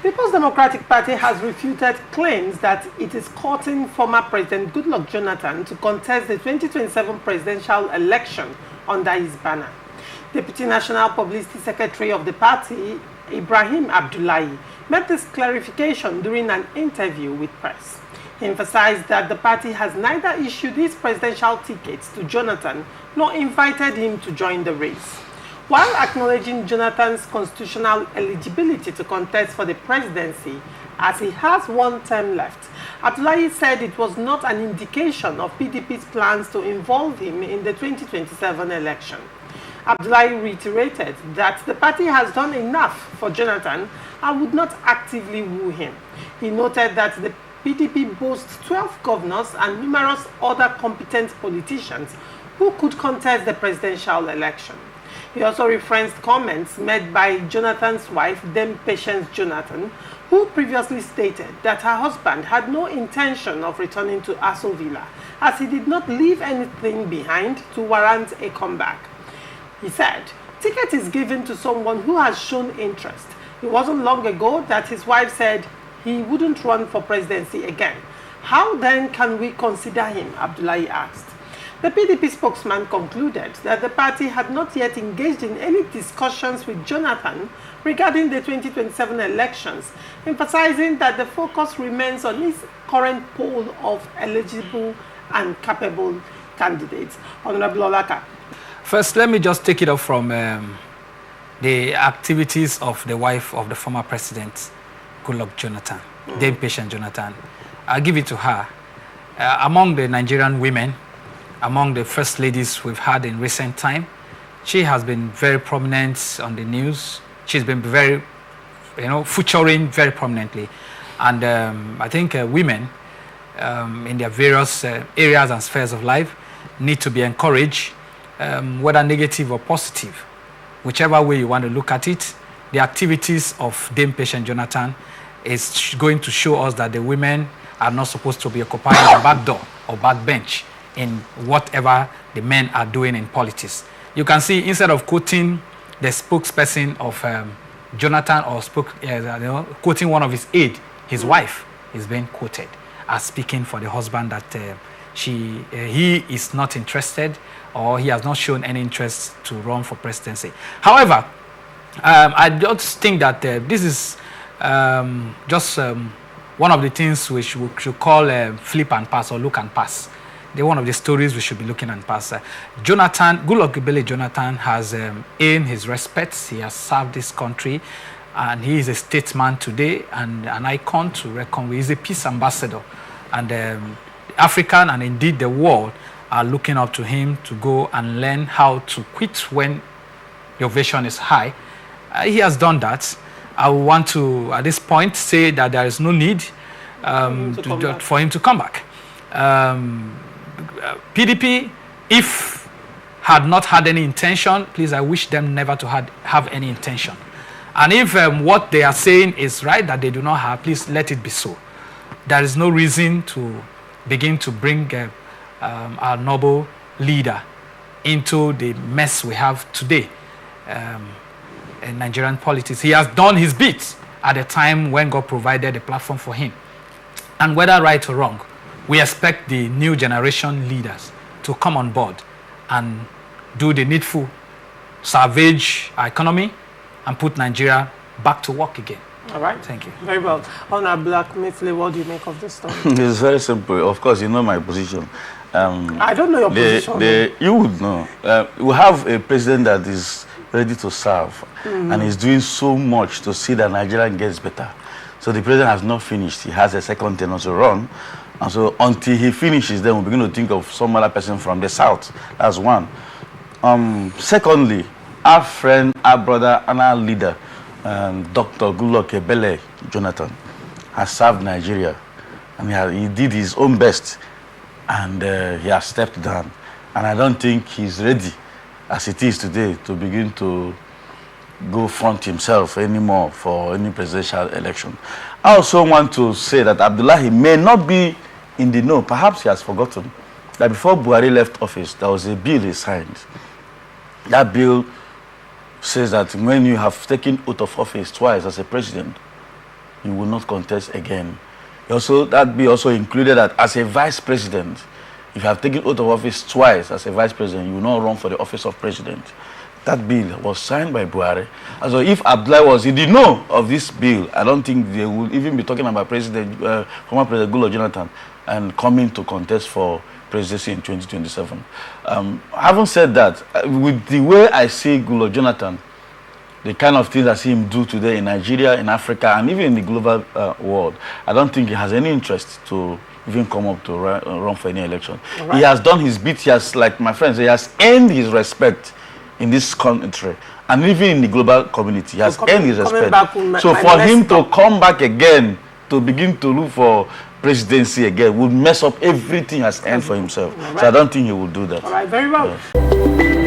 People's Democratic Party has refuted claims that it is courting former President Goodluck Jonathan to contest the 2027 presidential election under his banner. Deputy National Publicity Secretary of the party, Ibrahim Abdullahi, made this clarification during an interview with press. He emphasized that the party has neither issued his presidential tickets to Jonathan nor invited him to join the race. While acknowledging Jonathan's constitutional eligibility to contest for the presidency, as he has one term left, Abdullahi said it was not an indication of PDP's plans to involve him in the 2027 election. Abdullahi reiterated that the party has done enough for Jonathan and would not actively woo him. He noted that the PDP boasts 12 governors and numerous other competent politicians who could contest the presidential election. He also referenced comments made by Jonathan's wife, Dame Patience Jonathan, who previously stated that her husband had no intention of returning to Aso Villa, as he did not leave anything behind to warrant a comeback. He said, "Ticket is given to someone who has shown interest." It wasn't long ago that his wife said he wouldn't run for presidency again. How then can we consider him? Abdullahi asked. The PDP spokesman concluded that the party had not yet engaged in any discussions with Jonathan regarding the 2027 elections, emphasizing that the focus remains on his current pool of eligible and capable candidates. Honorable Olaka. First, let me just take it up from the activities of the wife of the former president, Goodluck Jonathan, Dame Patience Jonathan. I'll give it to her. Among the Nigerian women, among the first ladies we've had in recent time, she has been very prominent on the news. She's been very, featuring very prominently. And I think women in their various areas and spheres of life need to be encouraged, whether negative or positive, whichever way you want to look at it. The activities of Dame Patience Jonathan is going to show us that the women are not supposed to be occupying the back door or back bench in whatever the men are doing in politics. You can see, instead of quoting the spokesperson of Jonathan or quoting one of his aides, his wife is being quoted as speaking for the husband that he is not interested, or he has not shown any interest to run for presidency. However, I just think that this is just one of the things we should call flip and pass or look and pass. They're one of the stories we should be looking and pass. Goodluck Jonathan has earned his respect. He has served this country, and he is a statesman today and an icon to reckon with. He's a peace ambassador, and African and indeed the world are looking up to him to go and learn how to quit when your vision is high. He has done that. I want to, at this point, say that there is no need for him to come back. PDP, if had not had any intention, please, I wish them never to have any intention. And if what they are saying is right, that they do not have, please let it be so. There is no reason to begin to bring our noble leader into the mess we have today in Nigerian politics. He has done his bit at a time when God provided a platform for him. And whether right or wrong, we expect the new generation leaders to come on board and do the needful, salvage our economy, and put Nigeria back to work again. All right. Thank you. Very well. Honorable Black Mithili, what do you make of this story? It's very simple. Of course, you know my position. I don't know your position. You would know. We have a president that is ready to serve, and is doing so much to see that Nigeria gets better. So the president has not finished. He has a second tenure to run. And so until he finishes, then we'll begin to think of some other person from the south. That's one. Secondly, our friend, our brother, and our leader, Dr. Goodluck Jonathan, has served Nigeria. And he did his own best, and he has stepped down. And I don't think he's ready, as it is today, to begin to go front himself anymore for any presidential election. I also want to say that Abdullahi may not be in the know. Perhaps he has forgotten that before Buhari left office, there was a bill he signed. That bill says that when you have taken oath of office twice as a president, he will not contest again. Also, that bill also included that as a vice president, if you have taken oath of office twice as a vice president, you will not run for the office of president. That bill was signed by Buhari. And so if Abdullahi he did know of this bill, I don't think they would even be talking about former President Goodluck Jonathan and coming to contest for presidency in 2027. Having said that, with the way I see Goodluck Jonathan, the kind of things I see him do today in Nigeria, in Africa, and even in the global world, I don't think he has any interest to even come up to run for any election. Right. He has done his bit. He has, like my friends, he has earned his respect in this country and even in the global community. He has earned his respect. So for him to come back again, to begin to look for presidency again, would mess up everything he has earned for himself. Right. So I don't think he will do that. All right, very well. Yeah.